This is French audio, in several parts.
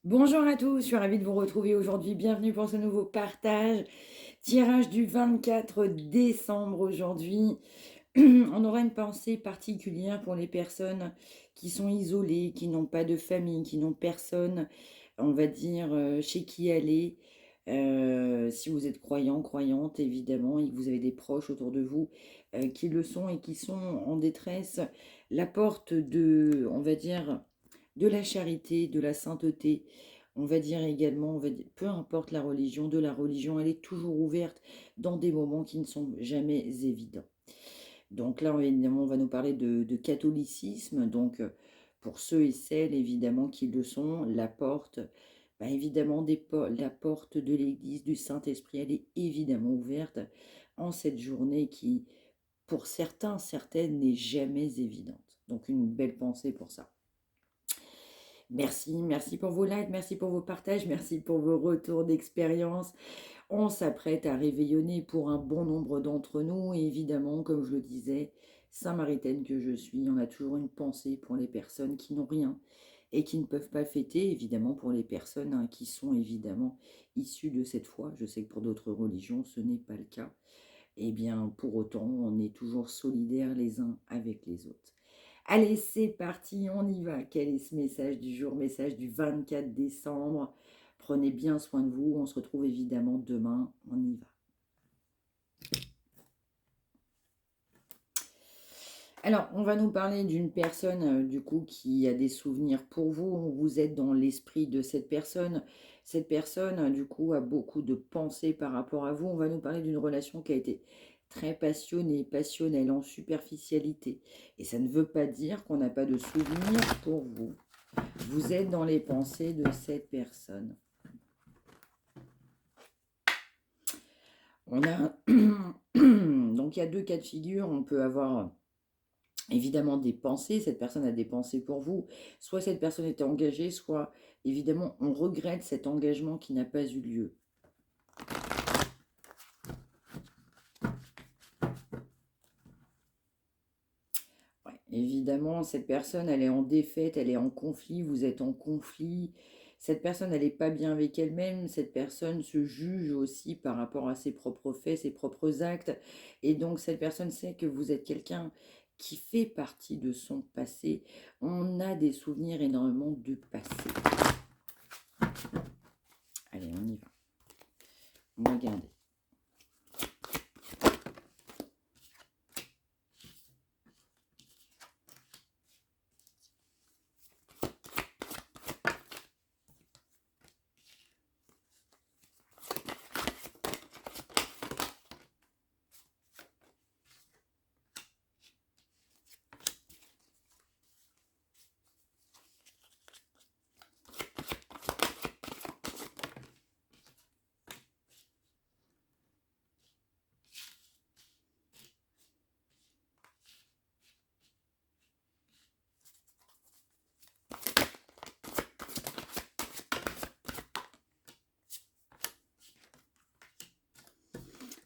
Bonjour à tous, je suis ravie de vous retrouver aujourd'hui. Bienvenue pour ce nouveau partage. Tirage du 24 décembre aujourd'hui. On aura une pensée particulière pour les personnes qui sont isolées, qui n'ont pas de famille, qui n'ont personne, on va dire, chez qui aller. Si vous êtes croyant, croyante, évidemment, et que vous avez des proches autour de vous qui le sont et qui sont en détresse, la porte de, on va dire, de la charité, de la sainteté, on va dire également, peu importe la religion, de la religion, elle est toujours ouverte dans des moments qui ne sont jamais évidents. Donc là, évidemment, on va nous parler de catholicisme. Donc, pour ceux et celles, évidemment, qui le sont, la porte, évidemment, la porte de l'Église du Saint-Esprit, elle est évidemment ouverte en cette journée qui, pour certains, certaines, n'est jamais évidente. Donc, une belle pensée pour ça. Merci, merci pour vos likes, merci pour vos partages, merci pour vos retours d'expérience. On s'apprête à réveillonner pour un bon nombre d'entre nous et évidemment, comme je le disais, Samaritaine que je suis, on a toujours une pensée pour les personnes qui n'ont rien et qui ne peuvent pas fêter, évidemment pour les personnes qui sont évidemment issues de cette foi. Je sais que pour d'autres religions, ce n'est pas le cas. Eh bien, pour autant, on est toujours solidaires les uns avec les autres. Allez, c'est parti, on y va. Quel est ce message du jour? Message du 24 décembre. Prenez bien soin de vous. On se retrouve évidemment demain. On y va. Alors, on va nous parler d'une personne, du coup, qui a des souvenirs pour vous. Vous êtes dans l'esprit de cette personne. Cette personne, du coup, a beaucoup de pensées par rapport à vous. On va nous parler d'une relation qui a été très passionnée, passionnelle, en superficialité. Et ça ne veut pas dire qu'on n'a pas de souvenirs pour vous. Vous êtes dans les pensées de cette personne. On a donc il y a deux cas de figure. On peut avoir évidemment des pensées. Cette personne a des pensées pour vous. Soit cette personne était engagée, soit évidemment on regrette cet engagement qui n'a pas eu lieu. Ouais, évidemment, cette personne, elle est en défaite, elle est en conflit, vous êtes en conflit. Cette personne, elle n'est pas bien avec elle-même. Cette personne se juge aussi par rapport à ses propres faits, ses propres actes. Et donc, cette personne sait que vous êtes quelqu'un qui fait partie de son passé. On a des souvenirs énormément du passé. Allez, on y va. On va regarder.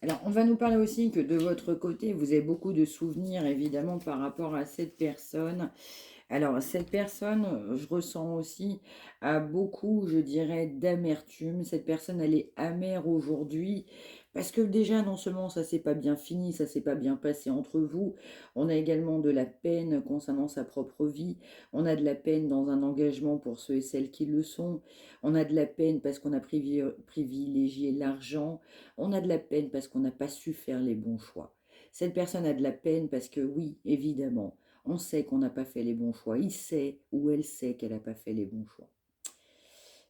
Alors, on va nous parler aussi que de votre côté, vous avez beaucoup de souvenirs, évidemment, par rapport à cette personne. Alors, cette personne, je ressens aussi, a beaucoup, je dirais, d'amertume. Cette personne, elle est amère aujourd'hui parce que déjà, non seulement ça s'est pas bien fini, ça s'est pas bien passé entre vous, on a également de la peine concernant sa propre vie, on a de la peine dans un engagement pour ceux et celles qui le sont, on a de la peine parce qu'on a privilégié l'argent, on a de la peine parce qu'on n'a pas su faire les bons choix. Cette personne a de la peine parce que oui, évidemment, on sait qu'on n'a pas fait les bons choix. Il sait ou elle sait qu'elle n'a pas fait les bons choix.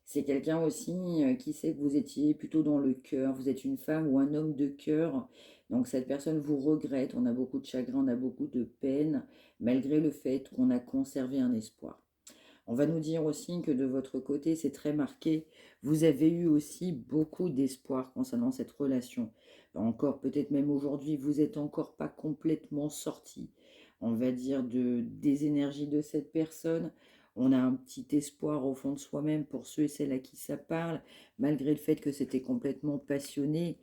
C'est quelqu'un aussi qui sait que vous étiez plutôt dans le cœur. Vous êtes une femme ou un homme de cœur. Donc cette personne vous regrette. On a beaucoup de chagrin, on a beaucoup de peine, malgré le fait qu'on a conservé un espoir. On va nous dire aussi que de votre côté, c'est très marqué. Vous avez eu aussi beaucoup d'espoir concernant cette relation. Encore, peut-être même aujourd'hui, vous n'êtes encore pas complètement sorti, on va dire, des énergies de cette personne. On a un petit espoir au fond de soi-même pour ceux et celles à qui ça parle, malgré le fait que c'était complètement passionné.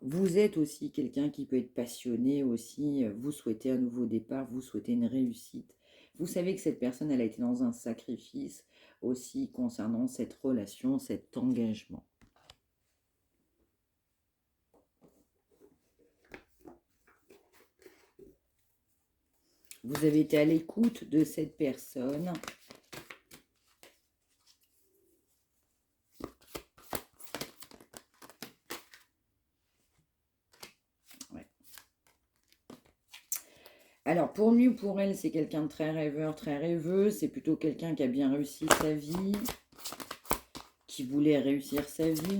Vous êtes aussi quelqu'un qui peut être passionné aussi. Vous souhaitez un nouveau départ, vous souhaitez une réussite. Vous savez que cette personne, elle a été dans un sacrifice aussi concernant cette relation, cet engagement. Vous avez été à l'écoute de cette personne. Ouais. Alors, pour lui ou pour elle, c'est quelqu'un de très rêveur, très rêveux. C'est plutôt quelqu'un qui a bien réussi sa vie, qui voulait réussir sa vie.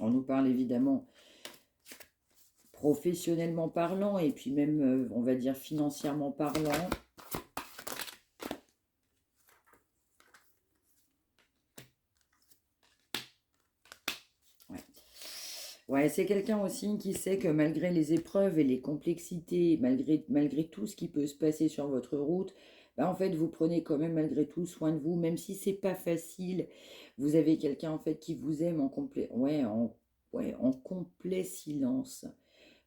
On nous parle évidemment professionnellement parlant et puis même, on va dire, financièrement parlant. Ouais, c'est quelqu'un aussi qui sait que malgré les épreuves et les complexités, malgré tout ce qui peut se passer sur votre route, bah en fait, vous prenez quand même malgré tout soin de vous, même si c'est pas facile. Vous avez quelqu'un en fait qui vous aime en complet, ouais, en complet silence.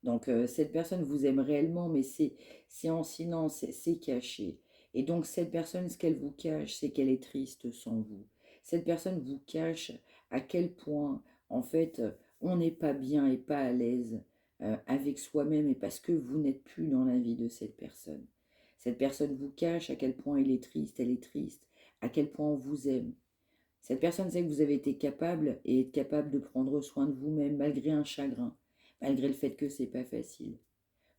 Donc, cette personne vous aime réellement, mais c'est en silence, c'est caché. Et donc, cette personne, ce qu'elle vous cache, c'est qu'elle est triste sans vous. Cette personne vous cache à quel point, en fait, on n'est pas bien et pas à l'aise avec soi-même et parce que vous n'êtes plus dans la vie de cette personne. Cette personne vous cache à quel point elle est triste, à quel point on vous aime. Cette personne sait que vous avez été capable et est capable de prendre soin de vous-même malgré un chagrin, malgré le fait que c'est pas facile.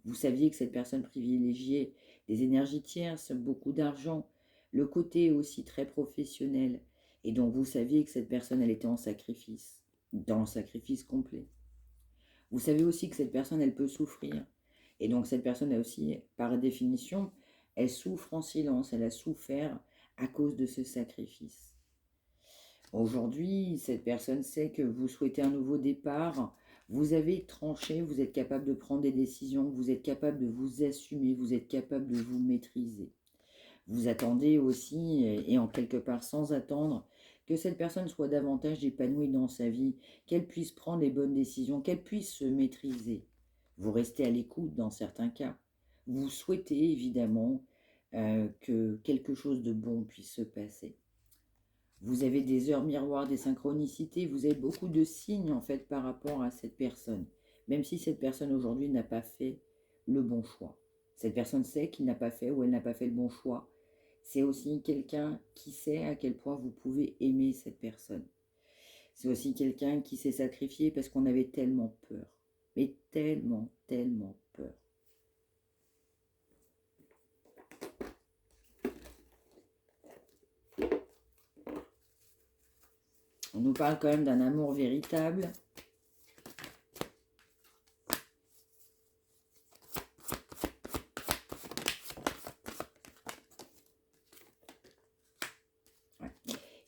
Vous saviez que cette personne privilégiait des énergies tierces, beaucoup d'argent, le côté aussi très professionnel. Et donc vous saviez que cette personne, elle était en sacrifice, dans le sacrifice complet. Vous savez aussi que cette personne, elle peut souffrir. Et donc cette personne a aussi, par définition, elle souffre en silence, elle a souffert à cause de ce sacrifice. Aujourd'hui, cette personne sait que vous souhaitez un nouveau départ, vous avez tranché, vous êtes capable de prendre des décisions, vous êtes capable de vous assumer, vous êtes capable de vous maîtriser. Vous attendez aussi, et en quelque part sans attendre, que cette personne soit davantage épanouie dans sa vie, qu'elle puisse prendre les bonnes décisions, qu'elle puisse se maîtriser. Vous restez à l'écoute dans certains cas. Vous souhaitez évidemment que quelque chose de bon puisse se passer. Vous avez des heures miroirs, des synchronicités, vous avez beaucoup de signes en fait par rapport à cette personne. Même si cette personne aujourd'hui n'a pas fait le bon choix. Cette personne sait qu'il n'a pas fait ou elle n'a pas fait le bon choix. C'est aussi quelqu'un qui sait à quel point vous pouvez aimer cette personne. C'est aussi quelqu'un qui s'est sacrifié parce qu'on avait tellement peur. Mais tellement, tellement peur. On nous parle quand même d'un amour véritable.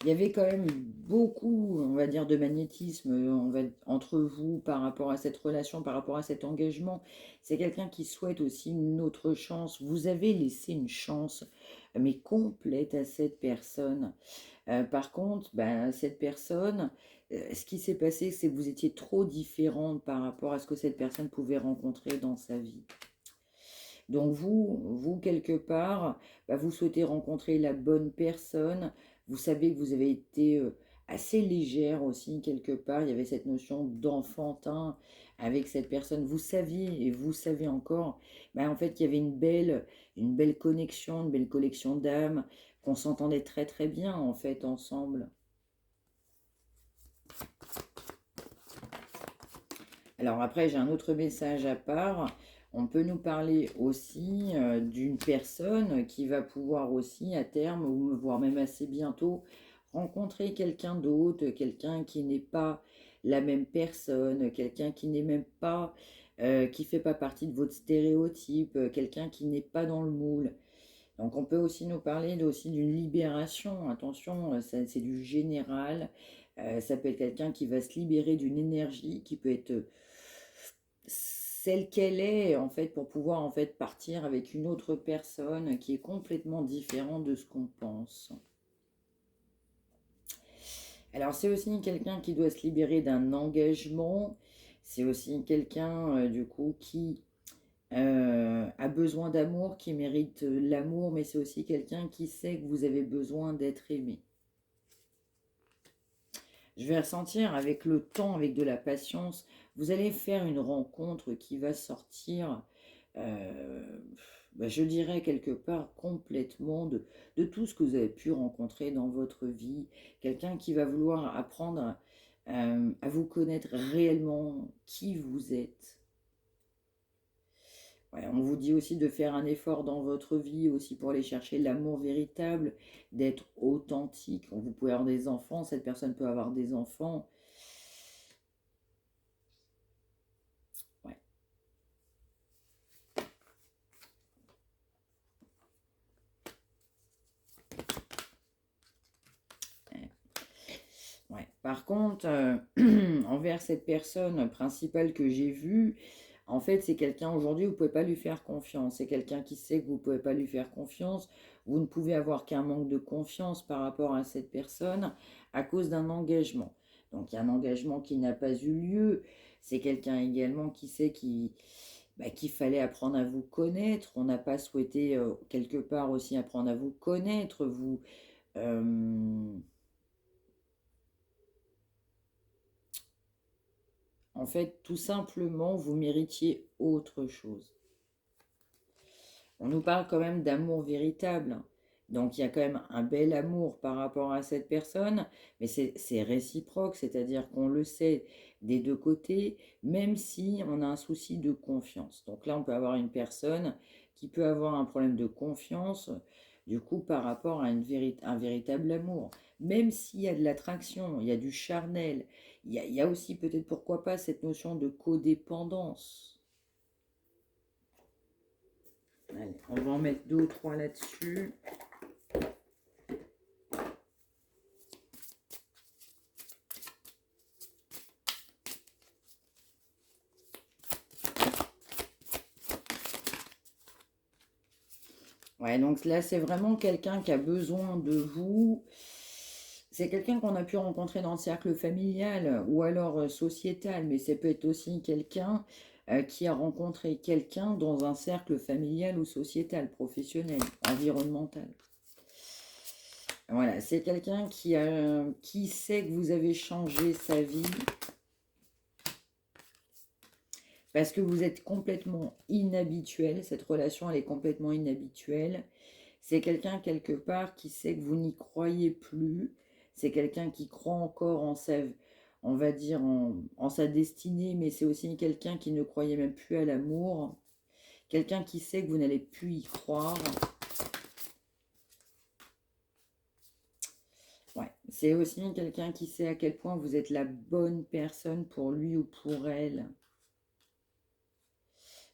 Il y avait quand même beaucoup, on va dire, de magnétisme entre vous par rapport à cette relation, par rapport à cet engagement. C'est quelqu'un qui souhaite aussi une autre chance. Vous avez laissé une chance, mais complète à cette personne. Par contre, ben, cette personne, ce qui s'est passé, c'est que vous étiez trop différente par rapport à ce que cette personne pouvait rencontrer dans sa vie. Donc vous quelque part, bah, vous souhaitez rencontrer la bonne personne. Vous savez que vous avez été assez légère aussi quelque part. Il y avait cette notion d'enfantin avec cette personne. Vous saviez et vous savez encore, bah, en fait, qu'il y avait une belle connexion, une belle collection d'âmes, qu'on s'entendait très très bien en fait ensemble. Alors après, j'ai un autre message à part. On peut nous parler aussi d'une personne qui va pouvoir aussi à terme, ou voire même assez bientôt, rencontrer quelqu'un d'autre, quelqu'un qui n'est pas la même personne, quelqu'un qui n'est même pas, qui fait pas partie de votre stéréotype, quelqu'un qui n'est pas dans le moule. Donc on peut aussi nous parler aussi d'une libération. Attention, c'est du général. Ça peut être quelqu'un qui va se libérer d'une énergie qui peut être celle qu'elle est en fait pour pouvoir en fait partir avec une autre personne qui est complètement différente de ce qu'on pense. Alors c'est aussi quelqu'un qui doit se libérer d'un engagement, c'est aussi quelqu'un du coup qui a besoin d'amour, qui mérite l'amour, mais c'est aussi quelqu'un qui sait que vous avez besoin d'être aimé. Je vais ressentir avec le temps, avec de la patience, vous allez faire une rencontre qui va sortir, euh, je dirais quelque part complètement de tout ce que vous avez pu rencontrer dans votre vie. Quelqu'un qui va vouloir apprendre à vous connaître réellement qui vous êtes. Ouais, on vous dit aussi de faire un effort dans votre vie aussi pour aller chercher l'amour véritable, d'être authentique. Vous pouvez avoir des enfants, cette personne peut avoir des enfants. Ouais. Ouais. Par contre, envers cette personne principale que j'ai vue, en fait, c'est quelqu'un aujourd'hui, vous ne pouvez pas lui faire confiance. C'est quelqu'un qui sait que vous ne pouvez pas lui faire confiance. Vous ne pouvez avoir qu'un manque de confiance par rapport à cette personne à cause d'un engagement. Donc, il y a un engagement qui n'a pas eu lieu. C'est quelqu'un également qui sait qu'il fallait apprendre à vous connaître. On n'a pas souhaité quelque part aussi apprendre à vous connaître. En fait, tout simplement, vous méritiez autre chose. On nous parle quand même d'amour véritable. Donc il y a quand même un bel amour par rapport à cette personne, mais c'est réciproque, c'est-à-dire qu'on le sait des deux côtés, même si on a un souci de confiance. Donc là, on peut avoir une personne qui peut avoir un problème de confiance, du coup, par rapport à un véritable amour. Même s'il y a de l'attraction, il y a du charnel, il y a aussi peut-être pourquoi pas cette notion de codépendance. Allez, on va en mettre deux ou trois là-dessus. Ouais, donc là, c'est vraiment quelqu'un qui a besoin de vous. C'est quelqu'un qu'on a pu rencontrer dans le cercle familial ou alors sociétal, mais ça peut être aussi quelqu'un qui a rencontré quelqu'un dans un cercle familial ou sociétal, professionnel, environnemental. Voilà, c'est quelqu'un qui sait que vous avez changé sa vie parce que vous êtes complètement inhabituel. Cette relation, elle est complètement inhabituelle. C'est quelqu'un quelque part qui sait que vous n'y croyez plus. C'est quelqu'un qui croit encore en sa, on va dire, en sa destinée, mais c'est aussi quelqu'un qui ne croyait même plus à l'amour. Quelqu'un qui sait que vous n'allez plus y croire. Ouais, c'est aussi quelqu'un qui sait à quel point vous êtes la bonne personne pour lui ou pour elle.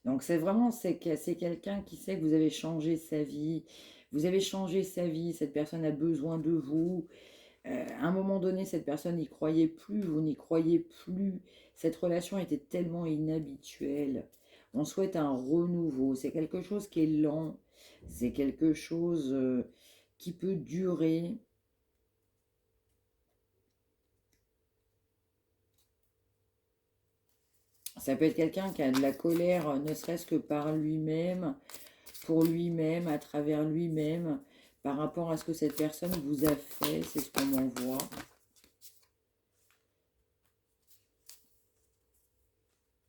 Donc c'est vraiment, c'est quelqu'un qui sait que vous avez changé sa vie. Vous avez changé sa vie, cette personne a besoin de vous. À un moment donné, cette personne n'y croyait plus, vous n'y croyez plus. Cette relation était tellement inhabituelle. On souhaite un renouveau. C'est quelque chose qui est lent. C'est quelque chose qui peut durer. Ça peut être quelqu'un qui a de la colère, ne serait-ce que par lui-même, pour lui-même, à travers lui-même, par rapport à ce que cette personne vous a fait. C'est ce qu'on m'envoie.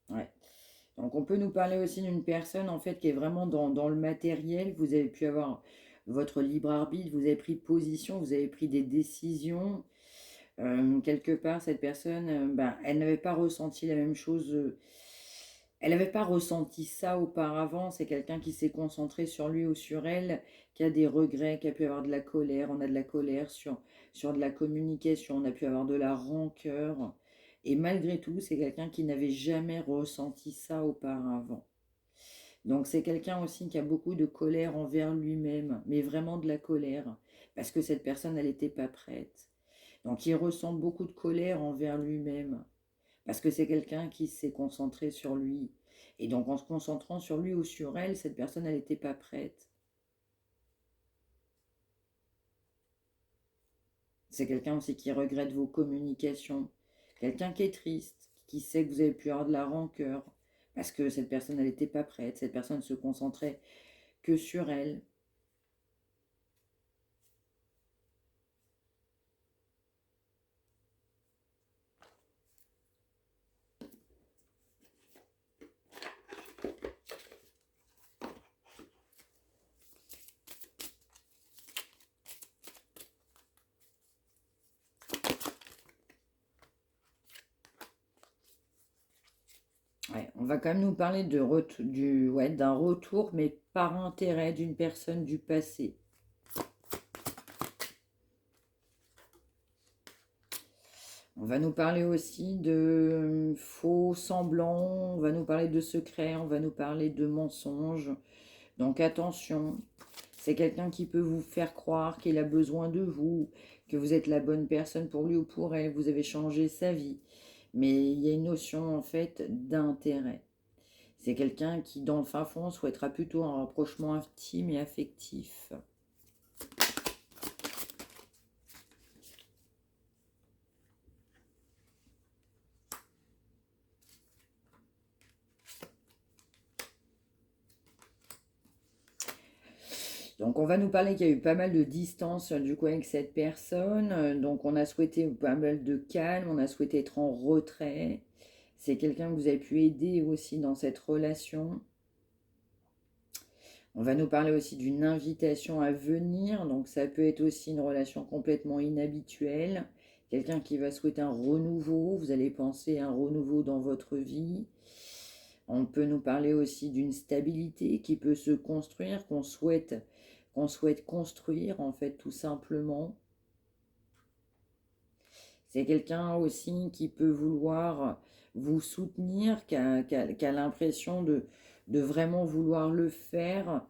Ouais. Donc on peut nous parler aussi d'une personne en fait qui est vraiment dans le matériel. Vous avez pu avoir votre libre arbitre, vous avez pris position, vous avez pris des décisions. Quelque part, cette personne, elle n'avait pas ressenti la même chose. Elle n'avait pas ressenti ça auparavant. C'est quelqu'un qui s'est concentré sur lui ou sur elle, qui a des regrets, qui a pu avoir de la colère. On a de la colère sur de la communication, on a pu avoir de la rancœur. Et malgré tout, c'est quelqu'un qui n'avait jamais ressenti ça auparavant. Donc c'est quelqu'un aussi qui a beaucoup de colère envers lui-même, mais vraiment de la colère, parce que cette personne, elle n'était pas prête. Donc il ressent beaucoup de colère envers lui-même, parce que c'est quelqu'un qui s'est concentré sur lui. Et donc en se concentrant sur lui ou sur elle, cette personne, elle n'était pas prête. C'est quelqu'un aussi qui regrette vos communications. Quelqu'un qui est triste, qui sait que vous avez pu avoir de la rancœur Parce que cette personne, elle n'était pas prête. Cette personne se concentrait que sur elle. Ouais, on va quand même nous parler d'un retour, mais par intérêt d'une personne du passé. On va nous parler aussi de faux semblants, on va nous parler de secrets, on va nous parler de mensonges. Donc attention, c'est quelqu'un qui peut vous faire croire qu'il a besoin de vous, que vous êtes la bonne personne pour lui ou pour elle, vous avez changé sa vie. Mais il y a une notion en fait d'intérêt. C'est quelqu'un qui, dans le fin fond, souhaitera plutôt un rapprochement intime et affectif. Donc on va nous parler qu'il y a eu pas mal de distance du coup avec cette personne. Donc on a souhaité pas mal de calme, on a souhaité être en retrait. C'est quelqu'un que vous avez pu aider aussi dans cette relation. On va nous parler aussi d'une invitation à venir. Donc ça peut être aussi une relation complètement inhabituelle. Quelqu'un qui va souhaiter un renouveau. Vous allez penser à un renouveau dans votre vie. On peut nous parler aussi d'une stabilité qui peut se construire, qu'on souhaite construire en fait tout simplement. C'est quelqu'un aussi qui peut vouloir vous soutenir, qui a l'impression de vraiment vouloir le faire.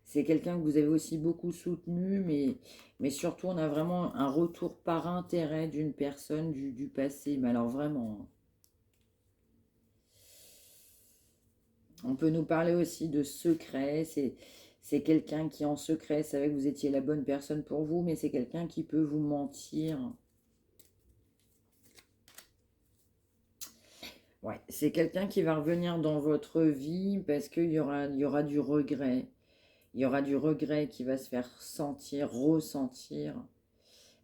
C'est quelqu'un que vous avez aussi beaucoup soutenu, mais surtout on a vraiment un retour par intérêt d'une personne du passé. Mais alors vraiment, hein. On peut nous parler aussi de secret. C'est quelqu'un qui en secret savait que vous étiez la bonne personne pour vous, mais c'est quelqu'un qui peut vous mentir. Ouais, c'est quelqu'un qui va revenir dans votre vie parce qu'il y aura du regret. Il y aura du regret qui va se faire sentir, ressentir.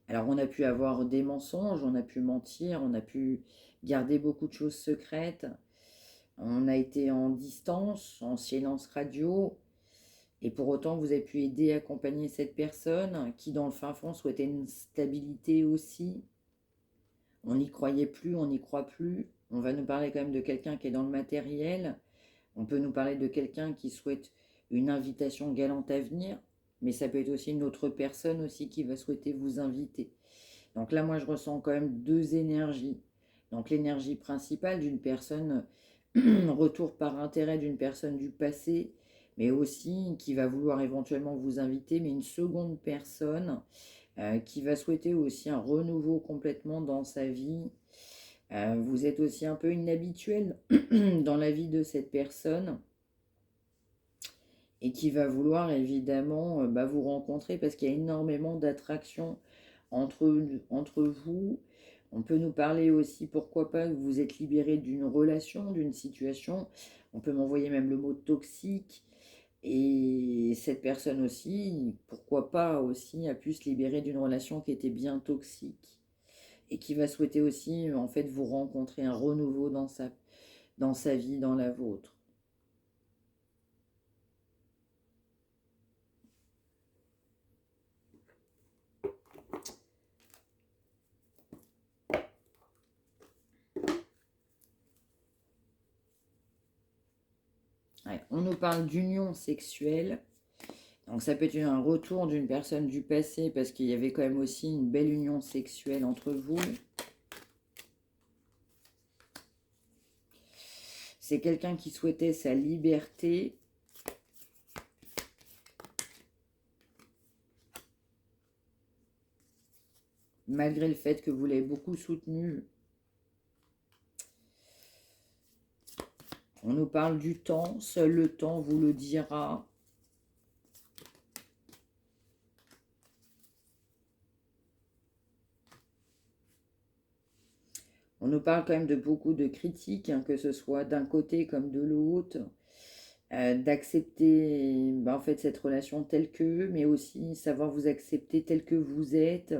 Alors on a pu avoir des mensonges, on a pu mentir, on a pu garder beaucoup de choses secrètes. On a été en distance, en silence radio. Et pour autant, vous avez pu aider, accompagner cette personne qui, dans le fin fond, souhaitait une stabilité aussi. On n'y croyait plus, on n'y croit plus. On va nous parler quand même de quelqu'un qui est dans le matériel. On peut nous parler de quelqu'un qui souhaite une invitation galante à venir, mais ça peut être aussi une autre personne aussi qui va souhaiter vous inviter. Donc là, moi, je ressens quand même deux énergies. Donc l'énergie principale d'une personne, retour par intérêt d'une personne du passé, mais aussi qui va vouloir éventuellement vous inviter, mais une seconde personne qui va souhaiter aussi un renouveau complètement dans sa vie. Vous êtes aussi un peu inhabituel dans la vie de cette personne et qui va vouloir évidemment vous rencontrer parce qu'il y a énormément d'attraction entre vous. On peut nous parler aussi, pourquoi pas, que vous êtes libéré d'une relation, d'une situation. On peut m'envoyer même le mot toxique. Et cette personne aussi, pourquoi pas aussi, a pu se libérer d'une relation qui était bien toxique. Et qui va souhaiter aussi, en fait, vous rencontrer un renouveau dans sa vie, dans la vôtre. Ouais, on nous parle d'union sexuelle. Donc ça peut être un retour d'une personne du passé parce qu'il y avait quand même aussi une belle union sexuelle entre vous. C'est quelqu'un qui souhaitait sa liberté. Malgré le fait que vous l'avez beaucoup soutenu. On nous parle du temps. Seul le temps vous le dira. On nous parle quand même de beaucoup de critiques, hein, que ce soit d'un côté comme de l'autre, d'accepter en fait cette relation telle que, mais aussi savoir vous accepter tel que vous êtes.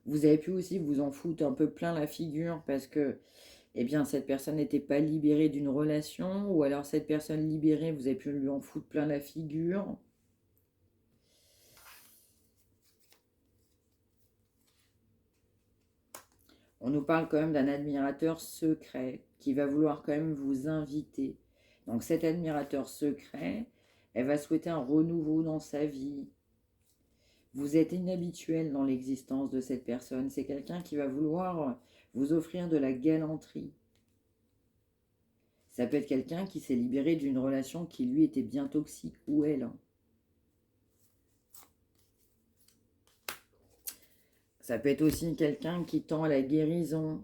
Vous avez pu aussi vous en foutre un peu plein la figure parce que eh bien, cette personne n'était pas libérée d'une relation, ou alors cette personne libérée, vous avez pu lui en foutre plein la figure. On nous parle quand même d'un admirateur secret qui va vouloir quand même vous inviter. Donc cet admirateur secret, elle va souhaiter un renouveau dans sa vie. Vous êtes inhabituel dans l'existence de cette personne. C'est quelqu'un qui va vouloir vous offrir de la galanterie. Ça peut être quelqu'un qui s'est libéré d'une relation qui lui était bien toxique, ou elle. Ça peut être aussi quelqu'un qui tend à la guérison.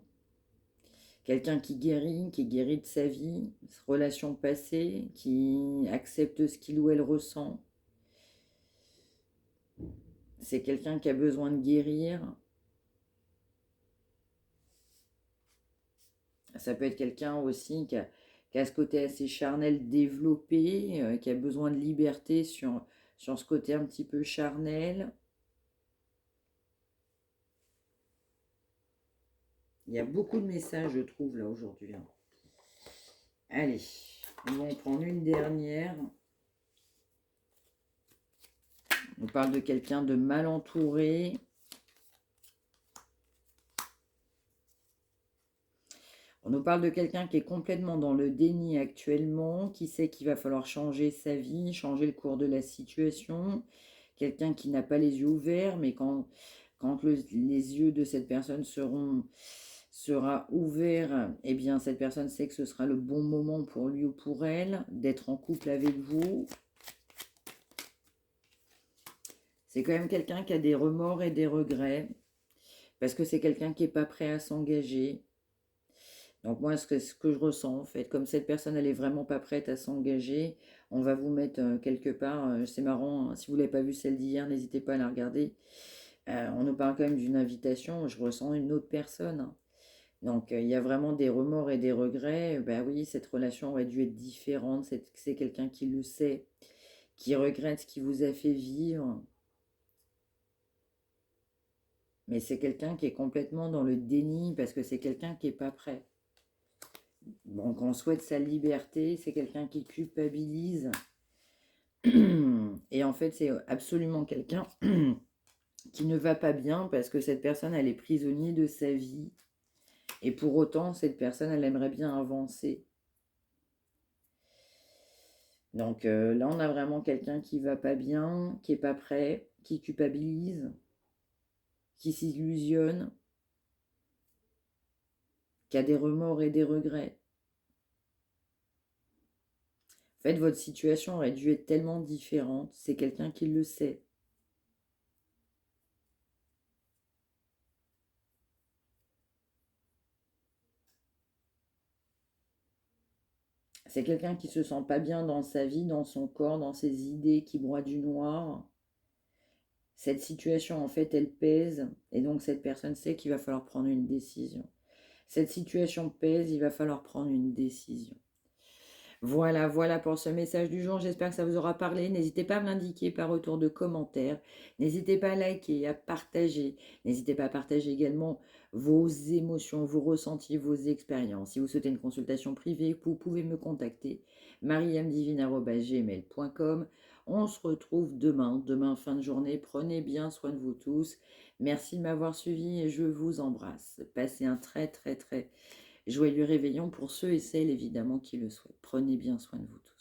Quelqu'un qui guérit de sa vie, relation passée, qui accepte ce qu'il ou elle ressent. C'est quelqu'un qui a besoin de guérir. Ça peut être quelqu'un aussi qui a ce côté assez charnel développé, qui a besoin de liberté sur ce côté un petit peu charnel. Il y a beaucoup de messages, je trouve, là, aujourd'hui. Allez, on va en prendre une dernière. On parle de quelqu'un de mal entouré. On nous parle de quelqu'un qui est complètement dans le déni actuellement, qui sait qu'il va falloir changer sa vie, changer le cours de la situation. Quelqu'un qui n'a pas les yeux ouverts, mais quand les yeux de cette personne sera ouverts, eh bien cette personne sait que ce sera le bon moment pour lui ou pour elle d'être en couple avec vous. C'est quand même quelqu'un qui a des remords et des regrets, parce que c'est quelqu'un qui n'est pas prêt à s'engager. Donc moi, ce que je ressens, en fait, comme cette personne, elle est vraiment pas prête à s'engager, on va vous mettre quelque part, c'est marrant, hein, si vous ne l'avez pas vu celle d'hier, n'hésitez pas à la regarder. On nous parle quand même d'une invitation, je ressens une autre personne, hein. Donc il y a vraiment des remords et des regrets. Ben oui, cette relation aurait dû être différente, c'est quelqu'un qui le sait, qui regrette ce qui vous a fait vivre. Mais c'est quelqu'un qui est complètement dans le déni parce que c'est quelqu'un qui n'est pas prêt. Donc on souhaite sa liberté, c'est quelqu'un qui culpabilise. Et en fait, c'est absolument quelqu'un qui ne va pas bien parce que cette personne, elle est prisonnière de sa vie. Et pour autant, cette personne, elle aimerait bien avancer. Donc là, on a vraiment quelqu'un qui va pas bien, qui est pas prêt, qui culpabilise, qui s'illusionne, qui a des remords et des regrets. En fait, votre situation aurait dû être tellement différente. C'est quelqu'un qui le sait. C'est quelqu'un qui se sent pas bien dans sa vie, dans son corps, dans ses idées, qui broie du noir. Cette situation, en fait, elle pèse. Et donc, cette personne sait qu'il va falloir prendre une décision. Cette situation pèse, il va falloir prendre une décision. Voilà, voilà pour ce message du jour. J'espère que ça vous aura parlé. N'hésitez pas à me l'indiquer par retour de commentaires. N'hésitez pas à liker, à partager. N'hésitez pas à partager également vos émotions, vos ressentis, vos expériences. Si vous souhaitez une consultation privée, vous pouvez me contacter. mariamdivine@gmail.com. On se retrouve demain fin de journée. Prenez bien soin de vous tous. Merci de m'avoir suivi et je vous embrasse. Passez un très très très joyeux réveillon pour ceux et celles évidemment qui le souhaitent. Prenez bien soin de vous tous.